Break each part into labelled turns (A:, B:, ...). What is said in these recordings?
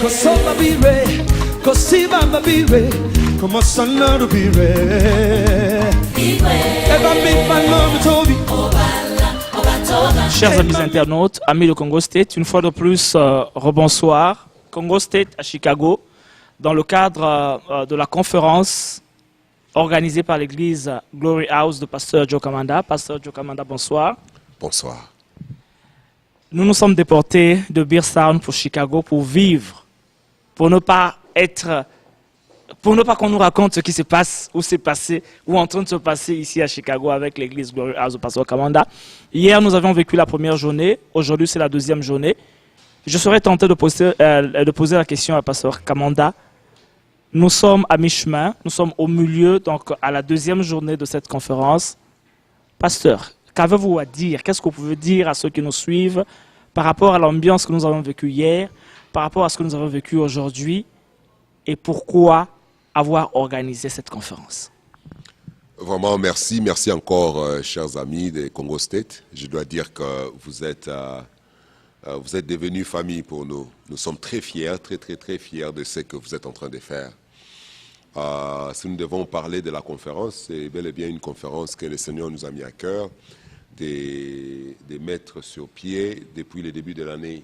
A: Kosoma bire, kosiba mabire, como sanado bire. Eba mi bano tobi.
B: Chers amis internautes, amis de Congo State, une fois de plus, rebonsoir. Congo State à Chicago, dans le cadre de la conférence organisée par l'église Glory House de Pasteur Joe Kamanda. Pasteur Joe Kamanda, bonsoir.
C: Bonsoir.
B: Nous nous sommes déportés de Beerstown pour Chicago pour vivre, pour ne pas qu'on nous raconte ce qui se passe, ou s'est passé, ou en train de se passer ici à Chicago avec l'église Glory House de Pasteur Kamanda. Hier, nous avions vécu la première journée. Aujourd'hui, c'est la deuxième journée. Je serais tenté de poser la question à Pasteur Kamanda. Nous sommes à mi-chemin, nous sommes au milieu, donc à la deuxième journée de cette conférence. Pasteur, qu'avez-vous à dire? Qu'est-ce que vous pouvez dire à ceux qui nous suivent par rapport à l'ambiance que nous avons vécue hier, par rapport à ce que nous avons vécu aujourd'hui, et pourquoi avoir organisé cette conférence?
C: Vraiment, merci. Merci encore, chers amis de Congo State. Je dois dire que vous êtes devenus famille pour nous. Nous sommes très fiers, très fiers de ce que vous êtes en train de faire. Si nous devons parler de la conférence, c'est bel et bien une conférence que le Seigneur nous a mis à cœur de mettre sur pied depuis le début de l'année.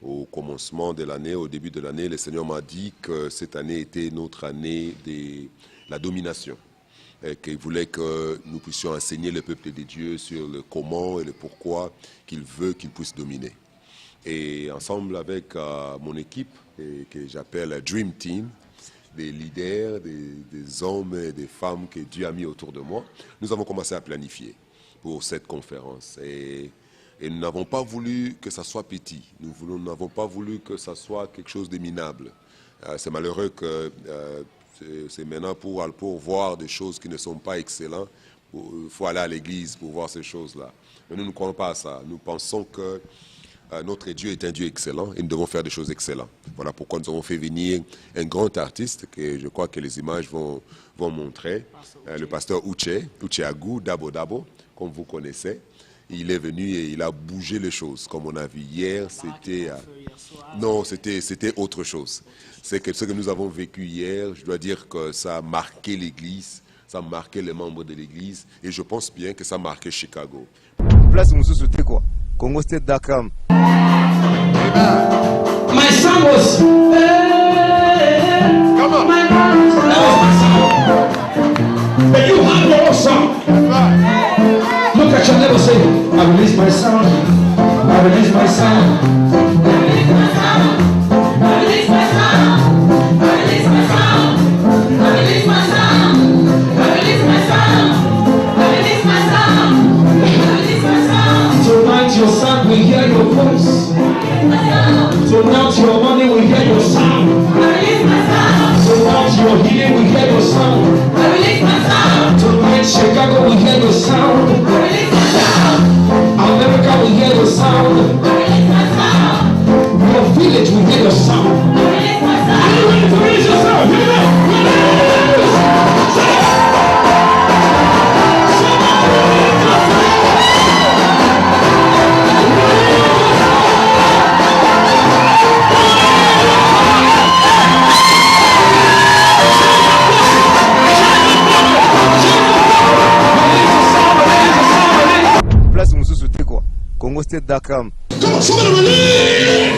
C: Au commencement de l'année, au début de l'année, le Seigneur m'a dit que cette année était notre année de la domination. Et qu'il voulait que nous puissions enseigner le peuple de Dieu sur le comment et le pourquoi qu'il veut qu'il puisse dominer. Et ensemble avec mon équipe, que j'appelle Dream Team, des leaders, des hommes et des femmes que Dieu a mis autour de moi, nous avons commencé à planifier pour cette conférence. Et nous n'avons pas voulu que ça soit petit. Nous n'avons pas voulu que ça soit quelque chose de minable. C'est malheureux que c'est maintenant pour voir des choses qui ne sont pas excellentes. Il faut aller à l'église pour voir ces choses-là. Mais nous ne croyons pas à ça. Nous pensons que notre Dieu est un Dieu excellent et nous devons faire des choses excellentes. Voilà pourquoi nous avons fait venir un grand artiste que je crois que les images vont montrer. Le pasteur Uche Agou, Dabo, comme vous connaissez. Il est venu et il a bougé les choses. Comme on a vu hier, c'était... non, c'était autre chose. C'est que ce que nous avons vécu hier, je dois dire que ça a marqué l'Église, ça a marqué les membres de l'Église, et je pense bien que ça a marqué Chicago.
D: Place nous c'était quoi? Congo State Dakar.
A: My son was. Come on. But you have your own song. Look at your neighbor, say, I release my sound. I release my sound. I release my sound. I release my sound. I release my sound. I release my sound. I release my sound. I release my sound. I release my sound. Tonight your son will hear your voice. Tonight your money will hear your sound. I release my sound. Tonight your healing will hear your sound. I release my sound. Tonight Chicago will hear your sound. I release my sound. America will hear your sound. I release my sound. Your village will hear your sound. I release my sound. Are you ready to release your sound? Here we go.
D: Place nous c'était quoi? Congo State Dakar.
A: Come on, somebody release!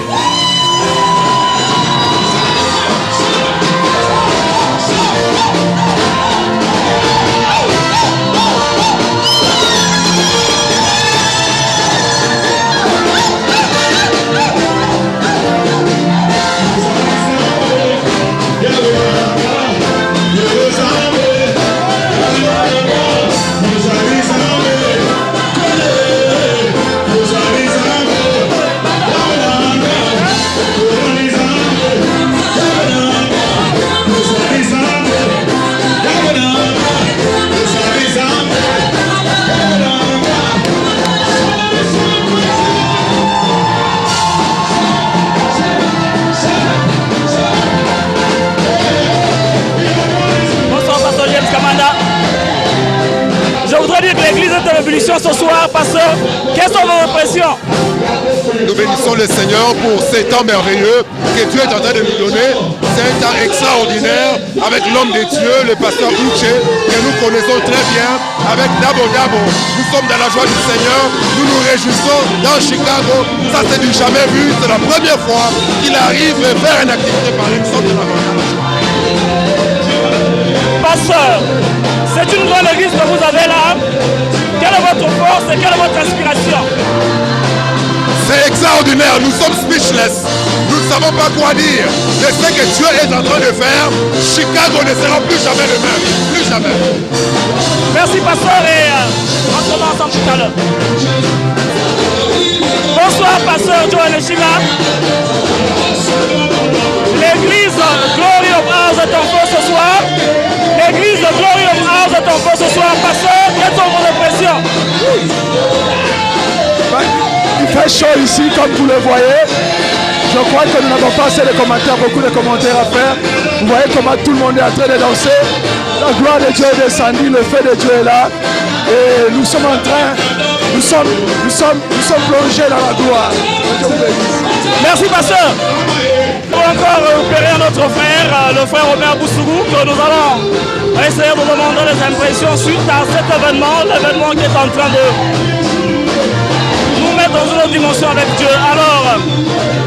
B: révolution ce soir, pasteur. Quelles sont vos impressions?
C: Nous bénissons le Seigneur pour ces temps merveilleux que Dieu est en train de nous donner, c'est un temps extraordinaire avec l'homme de Dieu, le pasteur Uche, que nous connaissons très bien, avec Dabo Dabo. Nous sommes dans la joie du Seigneur, nous nous réjouissons dans Chicago. Ça, c'est du jamais vu, c'est la première fois qu'il arrive à faire une activité pareille. Nous sommes de la joie.
B: Pasteur, c'est une grande église que vous avez là. Quelle est votre force et quelle est votre inspiration?
C: C'est extraordinaire, nous sommes speechless. Nous ne savons pas quoi dire. De ce que Dieu est en train de faire, Chicago ne sera plus jamais le même. Plus jamais.
B: Merci pasteur et on se voit ensemble tout à l'heure. Bonsoir pasteur Joe Neshima. L'église Glory of House est en feu ce soir. L'église Glory of House est en feu ce soir. Pasteur, quelles sont vos impressions?
A: Il fait chaud ici, comme vous le voyez. Je crois que nous n'avons pas assez de commentaires, beaucoup de commentaires à faire. Vous voyez comment tout le monde est en train de danser. La gloire de Dieu est descendue, le feu de Dieu est là. Et nous sommes en train, nous sommes plongés dans la gloire.
B: Merci pasteur. Nous allons encore récupérer notre frère, le frère Omer Boussougou, que nous allons essayer de demander les impressions suite à cet événement, l'événement qui est en train de nous mettre dans une autre dimension avec Dieu. Alors,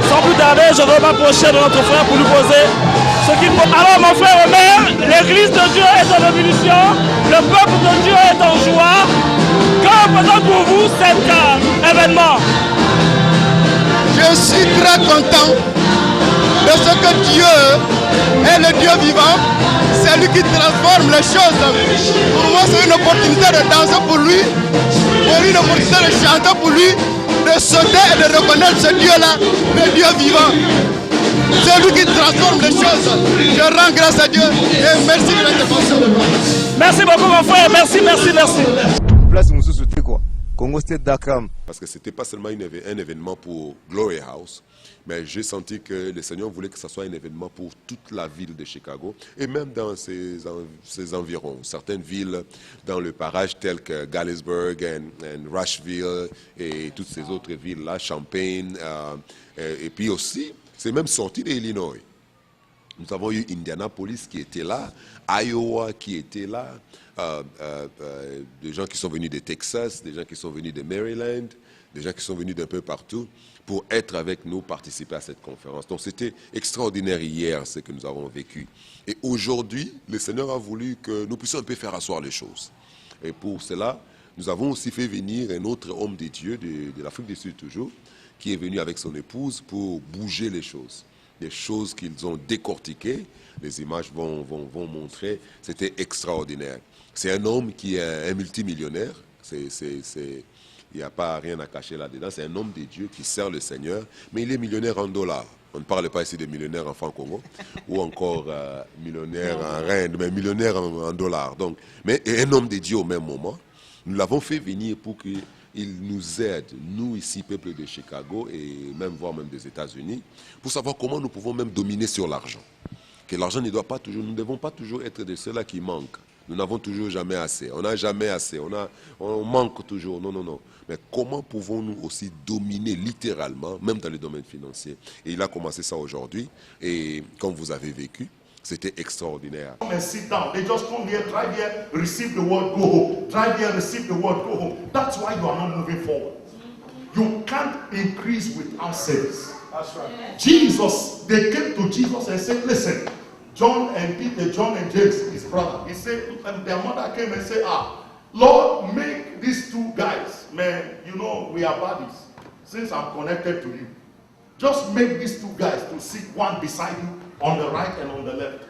B: sans plus tarder, je vais m'approcher de notre frère pour lui poser ce qu'il faut. Alors mon frère Omer, l'église de Dieu est en ébullition, le peuple de Dieu est en joie. Que représente pour vous cet événement?
E: Je suis très content de ce que Dieu est le Dieu vivant. C'est lui qui transforme les choses. Pour moi, c'est une opportunité de danser pour lui, une opportunité de chanter pour lui, de sauter et de reconnaître ce Dieu-là, le Dieu vivant. C'est lui qui transforme les choses. Je rends grâce à Dieu et merci de l'intervention.
B: Merci beaucoup mon frère, merci.
D: Place Moussou quoi. Congo State Dakam.
C: Parce que ce n'était pas seulement un événement pour Glory House, mais j'ai senti que le Seigneur voulait que ce soit un événement pour toute la ville de Chicago et même dans ses environs. Certaines villes dans le parage telles que Galesburg et Rushville et toutes ces autres villes-là, Champaign, et puis aussi, c'est même sorti d'Illinois. Nous avons eu Indianapolis qui était là, Iowa qui était là, des gens qui sont venus de Texas, des gens qui sont venus de Maryland, des gens qui sont venus d'un peu partout pour être avec nous, participer à cette conférence. Donc c'était extraordinaire hier ce que nous avons vécu. Et aujourd'hui, le Seigneur a voulu que nous puissions un peu faire asseoir les choses. Et pour cela, nous avons aussi fait venir un autre homme de Dieu, de l'Afrique du Sud toujours, qui est venu avec son épouse pour bouger les choses. Des choses qu'ils ont décortiquées, les images vont montrer, c'était extraordinaire. C'est un homme qui est un multimillionnaire, il n'y a pas rien à cacher là-dedans, c'est un homme de Dieu qui sert le Seigneur, mais il est millionnaire en dollars. On ne parle pas ici de millionnaire en francs Congo, ou encore millionnaire en rand, mais millionnaire en dollars. Donc, mais un homme de Dieu au même moment, nous l'avons fait venir pour qu'il nous aide, nous ici, peuple de Chicago, et même voire même des États-Unis, pour savoir comment nous pouvons même dominer sur l'argent. Que l'argent ne doit pas toujours, nous ne devons pas toujours être de ceux-là qui manquent. Nous n'avons toujours jamais assez. On n'a jamais assez. On manque toujours. Non. Mais comment pouvons-nous aussi dominer littéralement, même dans les domaines financiers? Et il a commencé ça aujourd'hui. Et comme vous avez vécu, c'était extraordinaire.
F: Come and sit down. They just come here, drive here, receive the word, go home. Drive here, receive the word, go home. That's why you are not moving forward. You can't increase without service. That's right. Jesus, they came to Jesus and said, listen, John and Peter, John and James, his brother, he said, and their mother came and said, Lord, make these two guys, man, you know, we are buddies. Since I'm connected to you, just make these two guys to sit one beside you on the right and on the left.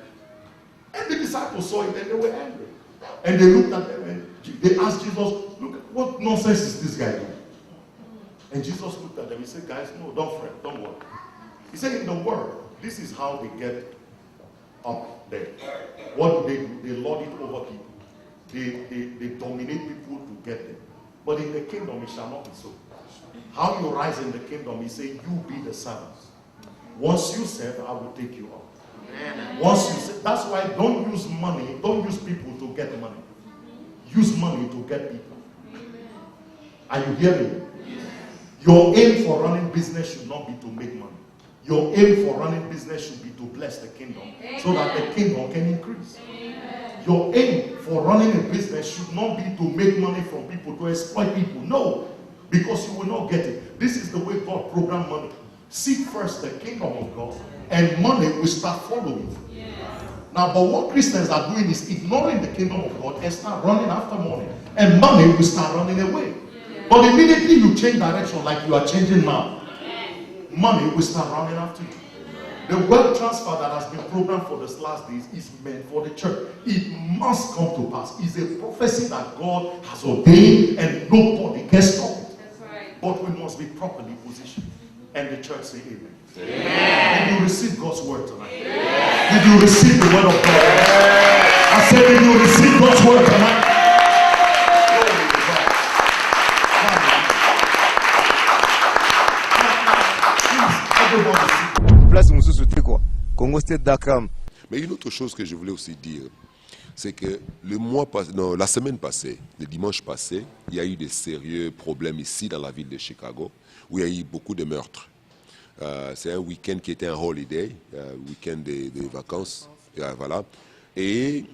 F: And the disciples saw it and they were angry. And they looked at them and they asked Jesus, look, what nonsense is this guy doing? And Jesus looked at them and said, guys, no, don't fret, don't worry. He said, in the world, this is how they get up there. What do? They lord it over people. They dominate people to get them. But in the kingdom, it shall not be so. How you rise in the kingdom, he said, you be the servants. Once you serve, I will take you up. Once you serve, that's why don't use money, don't use people to get money. Use money to get people. Are you hearing me? Your aim for running business should not be to make money. Your aim for running business should be to bless the kingdom so that the kingdom can increase. Your aim for running a business should not be to make money from people, to exploit people. No, because you will not get it. This is the way God programmed money. Seek first the kingdom of God, and money will start following. Now, but what Christians are doing is ignoring the kingdom of God and start running after money, and money will start running away. But immediately you change direction, like you are changing now, money will start running after you. The wealth transfer that has been programmed for these last days is meant for the church. It must come to pass. It's a prophecy that God has ordained and nobody can stop it. But we must be properly positioned. And the church say amen. Did you receive God's word tonight? Did you receive the word of God? I said, did you receive God's word tonight?
D: Place mususu te quoi. Congo State Dakar.
C: Mais une autre chose que je voulais aussi dire, c'est que la semaine passée, le dimanche passé, il y a eu des sérieux problèmes ici dans la ville de Chicago, où il y a eu beaucoup de meurtres. C'est un week-end qui était un holiday, week-end des vacances, voilà. Et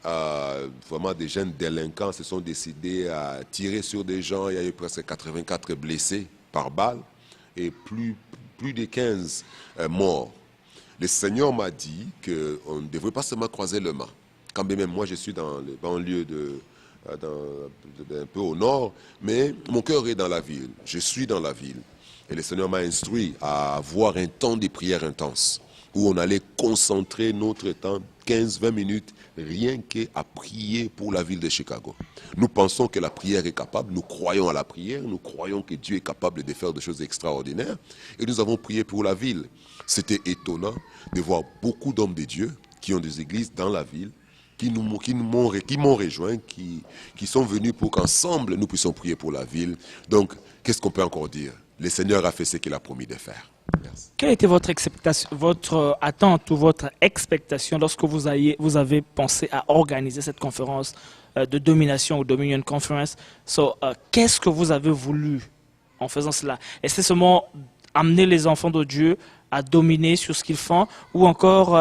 C: vraiment des jeunes délinquants se sont décidés à tirer sur des gens. Il y a eu presque 84 blessés par balle et plus de 15 morts. Le Seigneur m'a dit qu'on ne devrait pas seulement croiser le main. Quand bien même moi je suis dans les banlieues un peu au nord, mais mon cœur est dans la ville. Je suis dans la ville. Et le Seigneur m'a instruit à avoir un temps de prière intense, où on allait concentrer notre temps, 15-20 minutes, rien qu'à prier pour la ville de Chicago. Nous pensons que la prière est capable, nous croyons à la prière, nous croyons que Dieu est capable de faire des choses extraordinaires, et nous avons prié pour la ville. C'était étonnant de voir beaucoup d'hommes de Dieu qui ont des églises dans la ville, qui m'ont rejoint, qui sont venus pour qu'ensemble nous puissions prier pour la ville. Donc, qu'est-ce qu'on peut encore dire? Le Seigneur a fait ce qu'il a promis de faire. Merci.
B: Quelle était votre attente ou votre expectation lorsque vous avez pensé à organiser cette conférence de domination ou Dominion Conference? Qu'est-ce que vous avez voulu en faisant cela? Est-ce que c'est seulement amener les enfants de Dieu à dominer sur ce qu'ils font, ou encore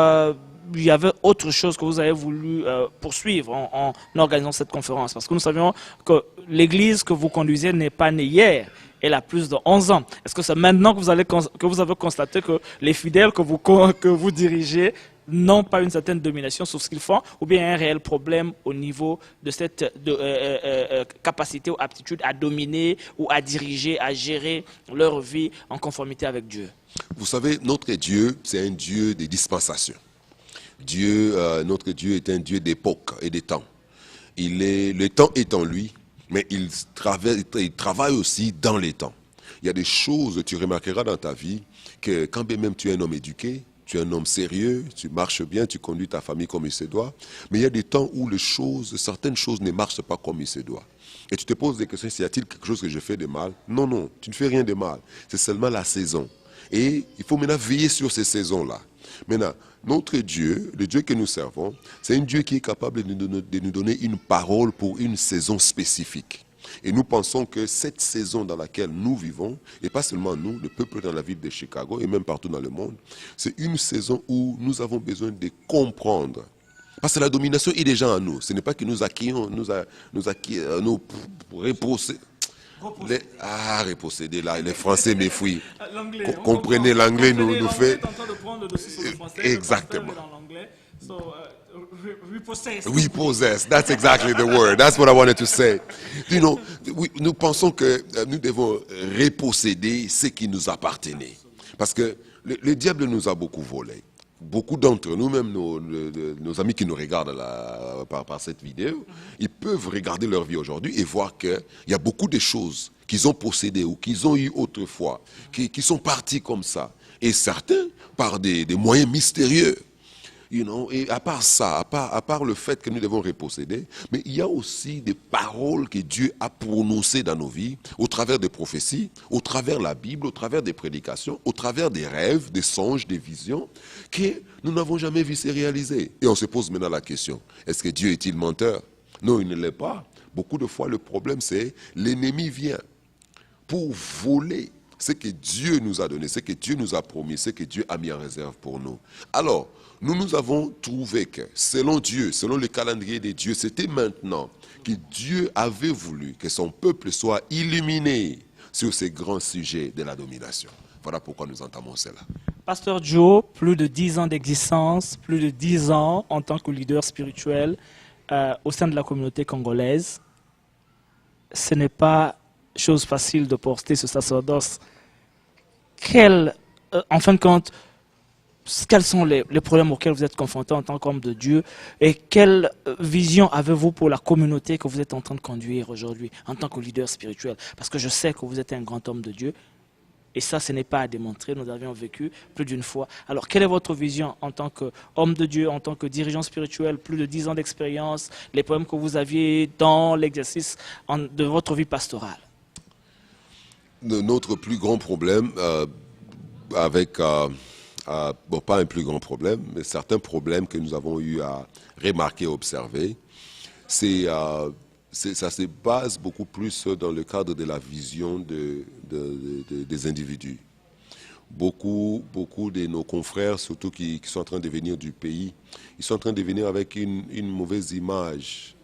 B: il y avait autre chose que vous avez voulu poursuivre en organisant cette conférence? Parce que nous savions que l'église que vous conduisez n'est pas née hier. Elle a plus de 11 ans. Est-ce que c'est maintenant que vous avez constaté que les fidèles que vous dirigez n'ont pas une certaine domination sur ce qu'ils font, ou bien un réel problème au niveau de cette capacité ou aptitude à dominer ou à diriger, à gérer leur vie en conformité avec Dieu?
C: Vous savez, notre Dieu, c'est un Dieu de dispensation. Notre Dieu est un Dieu d'époque et de temps. Le temps est en lui, mais il travaille aussi dans les temps. Il y a des choses, tu remarqueras dans ta vie, que quand bien même tu es un homme éduqué, tu es un homme sérieux, tu marches bien, tu conduis ta famille comme il se doit, mais il y a des temps où certaines choses ne marchent pas comme il se doit. Et tu te poses des questions, y a-t-il quelque chose que je fais de mal? Non, non, tu ne fais rien de mal. C'est seulement la saison. Et il faut maintenant veiller sur ces saisons-là. Maintenant, notre Dieu, le Dieu que nous servons, c'est un Dieu qui est capable de nous donner une parole pour une saison spécifique. Et nous pensons que cette saison dans laquelle nous vivons, et pas seulement nous, le peuple dans la ville de Chicago et même partout dans le monde, c'est une saison où nous avons besoin de comprendre. Parce que la domination est déjà en nous. Ce n'est pas que nous acquérons, nous reposer. Reposséder là, les Français m'effouillent. Comprenez l'anglais, nous fait. Exactement. Repossess, that's exactly the word. That's what I wanted to say. You know, nous pensons que nous devons reposséder ce qui nous appartenait. Parce que le diable nous a beaucoup volé. Beaucoup d'entre nous, même nos amis qui nous regardent par cette vidéo, ils peuvent regarder leur vie aujourd'hui et voir qu'il y a beaucoup de choses qu'ils ont possédées ou qu'ils ont eues autrefois, qui sont parties comme ça. Et certains, par des moyens mystérieux. You know, et à part ça, à part le fait que nous devons reposséder, mais il y a aussi des paroles que Dieu a prononcées dans nos vies, au travers des prophéties, au travers de la Bible, au travers des prédications, au travers des rêves, des songes, des visions, que nous n'avons jamais vu se réaliser. Et on se pose maintenant la question, est-ce que Dieu est-il menteur? Non, il ne l'est pas. Beaucoup de fois, le problème, c'est l'ennemi vient pour voler, ce que Dieu nous a donné, ce que Dieu nous a promis, ce que Dieu a mis en réserve pour nous. Alors, nous avons trouvé que, selon Dieu, selon le calendrier de Dieu, c'était maintenant que Dieu avait voulu que son peuple soit illuminé sur ces grands sujets de la domination. Voilà pourquoi nous entamons cela.
B: Pasteur Joe, plus de 10 ans d'existence, plus de 10 ans en tant que leader spirituel au sein de la communauté congolaise. Ce n'est pas chose facile de porter ce sacerdoce. En fin de compte, quels sont les problèmes auxquels vous êtes confrontés en tant qu'homme de Dieu et quelle vision avez-vous pour la communauté que vous êtes en train de conduire aujourd'hui en tant que leader spirituel? Parce que je sais que vous êtes un grand homme de Dieu et ça, ce n'est pas à démontrer, nous avions vécu plus d'une fois. Alors, quelle est votre vision en tant qu'homme de Dieu, en tant que dirigeant spirituel, plus de 10 ans d'expérience, les problèmes que vous aviez dans l'exercice de votre vie pastorale?
C: Notre plus grand problème bon, pas un plus grand problème, mais certains problèmes que nous avons eu à remarquer et observer, ça se base beaucoup plus dans le cadre de la vision des individus. Beaucoup de nos confrères, surtout qui sont en train de venir du pays, ils sont en train de venir avec une mauvaise image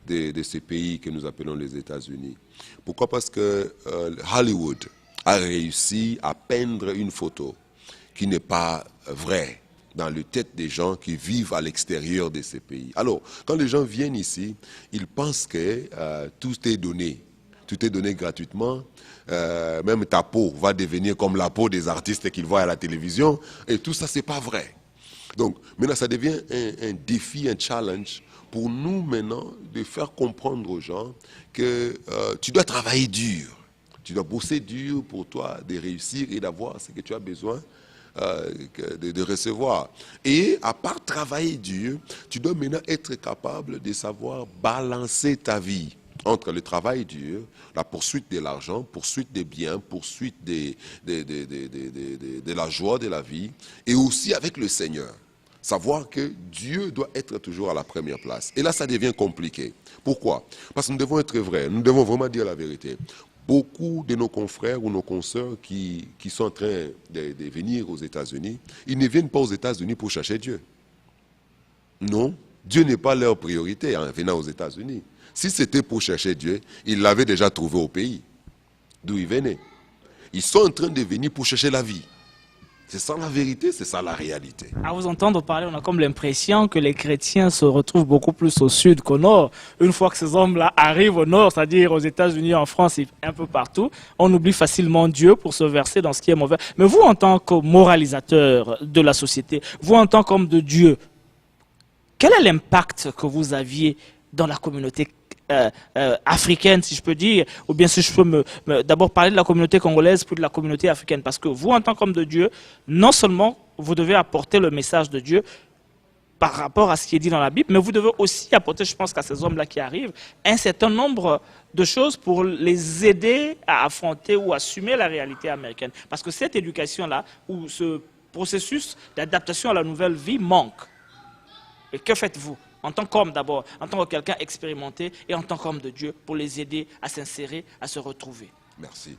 C: de ces pays que nous appelons les États-Unis. Pourquoi? Parce que Hollywood a réussi à peindre une photo qui n'est pas vraie dans la tête des gens qui vivent à l'extérieur de ces pays. Alors, quand les gens viennent ici, ils pensent que tout est donné. Tout est donné gratuitement. Même ta peau va devenir comme la peau des artistes qu'ils voient à la télévision. Et tout ça, c'est pas vrai. Donc, maintenant, ça devient un défi, un challenge pour nous maintenant de faire comprendre aux gens que tu dois travailler dur. Tu dois bosser dur pour toi de réussir et d'avoir ce que tu as besoin de recevoir. Et à part travailler dur, tu dois maintenant être capable de savoir balancer ta vie entre le travail dur, la poursuite de l'argent, poursuite des biens, poursuite de la joie de la vie, et aussi avec le Seigneur. Savoir que Dieu doit être toujours à la première place. Et là, ça devient compliqué. Pourquoi? Parce que nous devons être vrais, nous devons vraiment dire la vérité. Beaucoup de nos confrères ou nos consoeurs qui sont en train de venir aux États-Unis, ils ne viennent pas aux États-Unis pour chercher Dieu. Non, Dieu n'est pas leur priorité en venant aux États-Unis. Si c'était pour chercher Dieu, ils l'avaient déjà trouvé au pays d'où ils venaient. Ils sont en train de venir pour chercher la vie. C'est ça la vérité, c'est ça la réalité.
B: À vous entendre parler, on a comme l'impression que les chrétiens se retrouvent beaucoup plus au sud qu'au nord. Une fois que ces hommes-là arrivent au nord, c'est-à-dire aux États-Unis, en France et un peu partout, on oublie facilement Dieu pour se verser dans ce qui est mauvais. Mais vous, en tant que moralisateur de la société, vous, en tant qu'homme de Dieu, quel est l'impact que vous aviez dans la communauté africaine, si je peux dire, ou bien si je peux d'abord parler de la communauté congolaise, puis de la communauté africaine, parce que vous, en tant qu'homme de Dieu, non seulement vous devez apporter le message de Dieu par rapport à ce qui est dit dans la Bible, mais vous devez aussi apporter, je pense qu'à ces hommes-là qui arrivent, un certain nombre de choses pour les aider à affronter ou assumer la réalité américaine. Parce que cette éducation-là, ou ce processus d'adaptation à la nouvelle vie manque. Et que faites-vous en tant qu'homme d'abord, en tant que quelqu'un expérimenté et en tant qu'homme de Dieu pour les aider à s'insérer, à se retrouver?
C: Merci.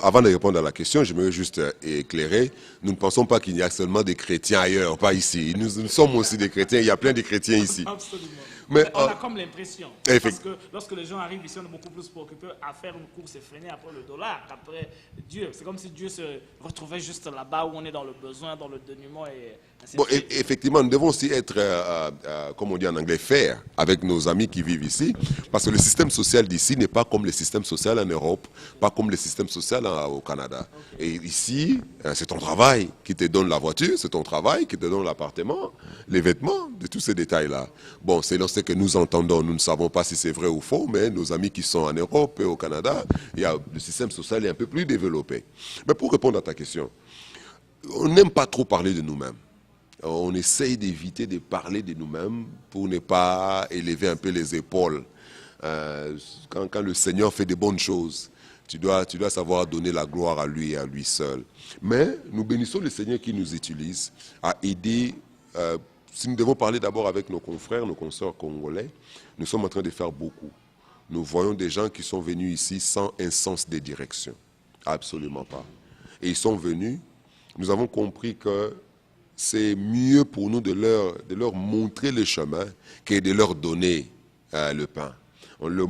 C: Avant de répondre à la question, je me juste éclairer. Nous ne pensons pas qu'il y a seulement des chrétiens ailleurs, pas ici. Nous sommes aussi des chrétiens, il y a plein de chrétiens ici.
B: Absolument.
C: Mais,
B: on a comme l'impression, parce que lorsque les gens arrivent ici, on est beaucoup plus préoccupés à faire une course effrénée après le dollar qu'après Dieu. C'est comme si Dieu se retrouvait juste là-bas où on est dans le besoin, dans le dénuement.
C: Bon, effectivement, nous devons aussi être, comme on dit en anglais, fair avec nos amis qui vivent ici, parce que le système social d'ici n'est pas comme le système social en Europe, pas comme le système social au Canada. Okay. Et ici, c'est ton travail qui te donne la voiture, c'est ton travail qui te donne l'appartement, les vêtements, de tous ces détails-là. Bon, c'est ce que nous entendons. Nous ne savons pas si c'est vrai ou faux, mais nos amis qui sont en Europe et au Canada, le système social est un peu plus développé. Mais pour répondre à ta question, on n'aime pas trop parler de nous-mêmes. On essaye d'éviter de parler de nous-mêmes pour ne pas élever un peu les épaules. Quand le Seigneur fait de bonnes choses, tu dois savoir donner la gloire à lui et à lui seul. Mais nous bénissons le Seigneur qui nous utilise à aider. Si nous devons parler d'abord avec nos confrères, nos consoeurs congolais, nous sommes en train de faire beaucoup. Nous voyons des gens qui sont venus ici sans un sens de direction. Absolument pas. et ils sont venus, nous avons compris que c'est mieux pour nous de leur montrer le chemin que de leur donner le pain. On leur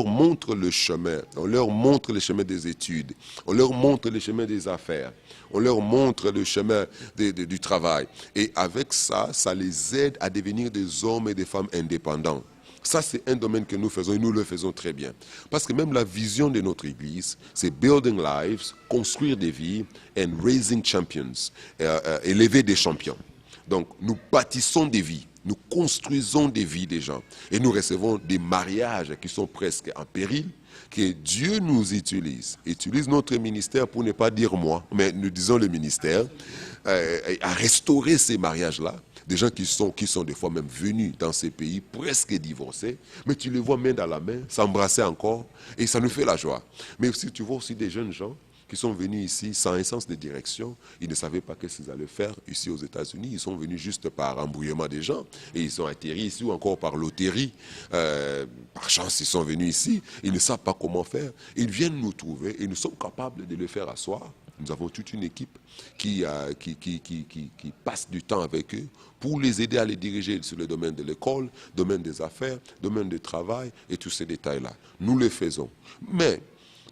C: montre le chemin, on leur montre le chemin des études, on leur montre le chemin des affaires, on leur montre le chemin du travail. Et avec ça, ça les aide à devenir des hommes et des femmes indépendants. Ça, c'est un domaine que nous faisons et nous le faisons très bien. Parce que même la vision de notre Église, c'est building lives, construire des vies, and raising champions, élever des champions. Donc, nous bâtissons des vies. Nous construisons des vies des gens et nous recevons des mariages qui sont presque en péril, que Dieu nous utilise notre ministère, pour ne pas dire moi, mais nous disons le ministère, à restaurer ces mariages-là. Des gens qui sont des fois même venus dans ces pays presque divorcés, mais tu les vois main dans la main, s'embrasser encore, et ça nous fait la joie. Mais aussi, tu vois aussi des jeunes gens qui sont venus ici sans un sens de direction. Ils ne savaient pas qu'est-ce qu'ils allaient faire ici aux États-Unis. Ils sont venus juste par embrouillement des gens et ils sont atterris ici, ou encore par loterie. Par chance, ils sont venus ici. Ils ne savent pas comment faire. Ils viennent nous trouver et nous sommes capables de le faire asseoir. Nous avons toute une équipe qui passe du temps avec eux pour les aider à les diriger sur le domaine de l'école, domaine des affaires, domaine du travail et tous ces détails-là. Nous le faisons. Mais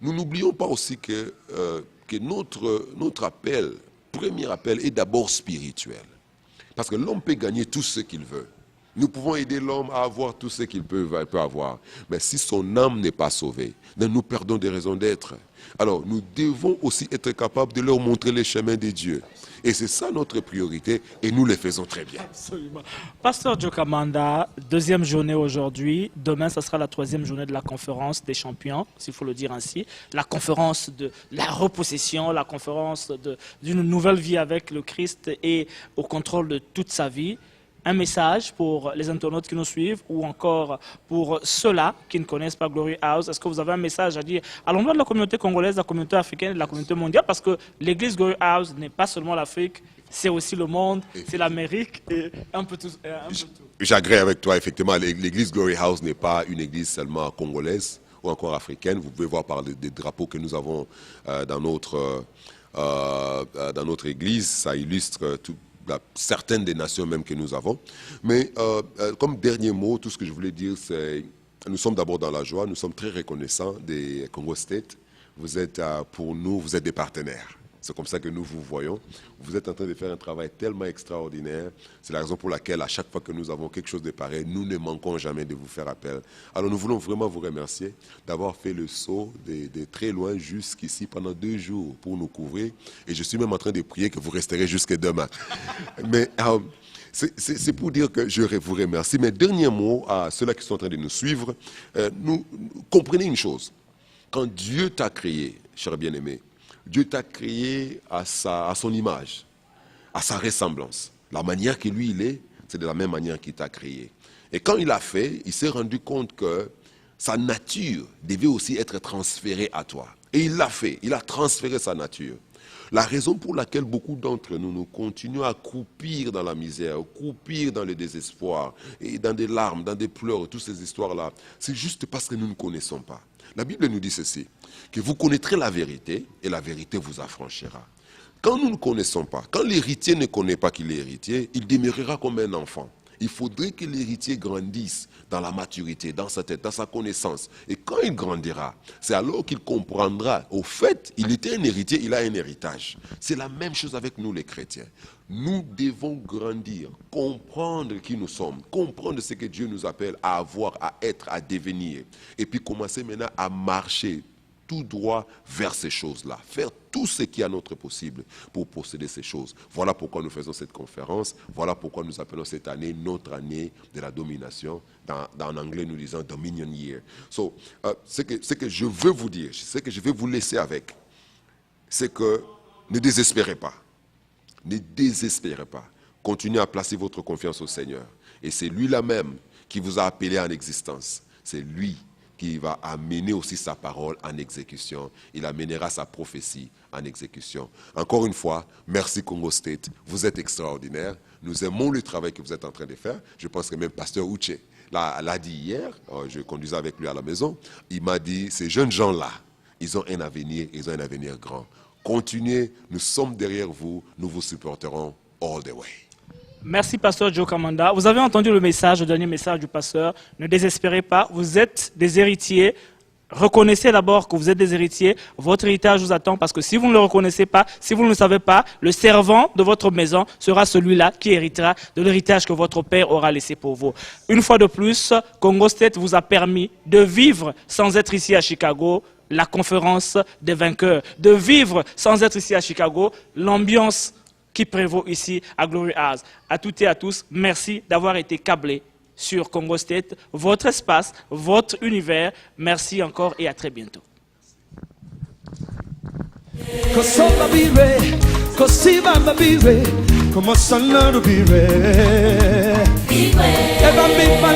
C: nous n'oublions pas aussi que notre appel, premier appel, est d'abord spirituel. Parce que l'homme peut gagner tout ce qu'il veut. Nous pouvons aider l'homme à avoir tout ce qu'il peut avoir. Mais si son âme n'est pas sauvée, nous perdons des raisons d'être. Alors, nous devons aussi être capables de leur montrer les chemins de Dieu. Et c'est ça notre priorité, et nous le faisons très bien.
B: Absolument. Pasteur Joe Kamanda, deuxième journée aujourd'hui. Demain, ce sera la troisième journée de la conférence des champions, s'il faut le dire ainsi. La conférence de la repossession, la conférence d'une nouvelle vie avec le Christ et au contrôle de toute sa vie. Un message pour les internautes qui nous suivent ou encore pour ceux-là qui ne connaissent pas Glory House. Est-ce que vous avez un message à dire à l'endroit de la communauté congolaise, de la communauté africaine et de la communauté mondiale? Parce que l'église Glory House n'est pas seulement l'Afrique, c'est aussi le monde, c'est l'Amérique et un peu tout.
C: J'agrée avec toi, effectivement. L'église Glory House n'est pas une église seulement congolaise ou encore africaine. Vous pouvez voir par des drapeaux que nous avons dans notre église. Ça illustre certaines des nations même que nous avons. Mais comme dernier mot, tout ce que je voulais dire, c'est nous sommes d'abord dans la joie, nous sommes très reconnaissants des Congo State. Vous êtes pour nous, vous êtes des partenaires. C'est comme ça que nous vous voyons. Vous êtes en train de faire un travail tellement extraordinaire. C'est la raison pour laquelle, à chaque fois que nous avons quelque chose de pareil, nous ne manquons jamais de vous faire appel. Alors nous voulons vraiment vous remercier d'avoir fait le saut de très loin jusqu'ici pendant 2 jours pour nous couvrir. Et je suis même en train de prier que vous resterez jusqu'à demain. Mais c'est pour dire que je vous remercie. Mais dernier mot à ceux-là qui sont en train de nous suivre, comprenez une chose. Quand Dieu t'a créé, cher bien-aimé, Dieu t'a créé à son image, à sa ressemblance. La manière que lui, il est, c'est de la même manière qu'il t'a créé. Et quand il a fait, il s'est rendu compte que sa nature devait aussi être transférée à toi. Et il l'a fait, il a transféré sa nature. La raison pour laquelle beaucoup d'entre nous, nous continuons à croupir dans la misère, croupir dans le désespoir, et dans des larmes, dans des pleurs, toutes ces histoires-là, c'est juste parce que nous ne connaissons pas. La Bible nous dit ceci, que vous connaîtrez la vérité et la vérité vous affranchira. Quand nous ne connaissons pas, quand l'héritier ne connaît pas qu'il est héritier, il demeurera comme un enfant. Il faudrait que l'héritier grandisse dans la maturité, dans sa tête, dans sa connaissance. Et quand il grandira, c'est alors qu'il comprendra. Au fait, il était un héritier, il a un héritage. C'est la même chose avec nous les chrétiens. Nous devons grandir, comprendre qui nous sommes, comprendre ce que Dieu nous appelle à avoir, à être, à devenir. Et puis commencer maintenant à marcher tout droit vers ces choses-là. Faire tout ce qui est à notre possible pour posséder ces choses. Voilà pourquoi nous faisons cette conférence. Voilà pourquoi nous appelons cette année notre année de la domination. En anglais, nous disons Dominion Year. So, ce que je veux vous dire, ce que je vais vous laisser avec, c'est que ne désespérez pas. Ne désespérez pas. Continuez à placer votre confiance au Seigneur. Et c'est lui-là même qui vous a appelé en existence. C'est lui qui va amener aussi sa parole en exécution. Il amènera sa prophétie en exécution. Encore une fois, merci Congo State. Vous êtes extraordinaire. Nous aimons le travail que vous êtes en train de faire. Je pense que même Pasteur Uche l'a dit hier. Je conduisais avec lui à la maison. Il m'a dit, ces jeunes gens-là, ils ont un avenir grand. Continuez, nous sommes derrière vous, nous vous supporterons all the way.
B: Merci, pasteur Joe Kamanda. Vous avez entendu le message, le dernier message du pasteur. Ne désespérez pas, vous êtes des héritiers. Reconnaissez d'abord que vous êtes des héritiers. Votre héritage vous attend parce que si vous ne le reconnaissez pas, si vous ne le savez pas, le servant de votre maison sera celui-là qui héritera de l'héritage que votre père aura laissé pour vous. Une fois de plus, Congo State vous a permis de vivre sans être ici à Chicago la conférence des vainqueurs, de vivre sans être ici à Chicago l'ambiance qui prévaut ici à Glory House. À toutes et à tous, merci d'avoir été câblés sur Congo State, votre espace, votre univers. Merci encore et à très bientôt.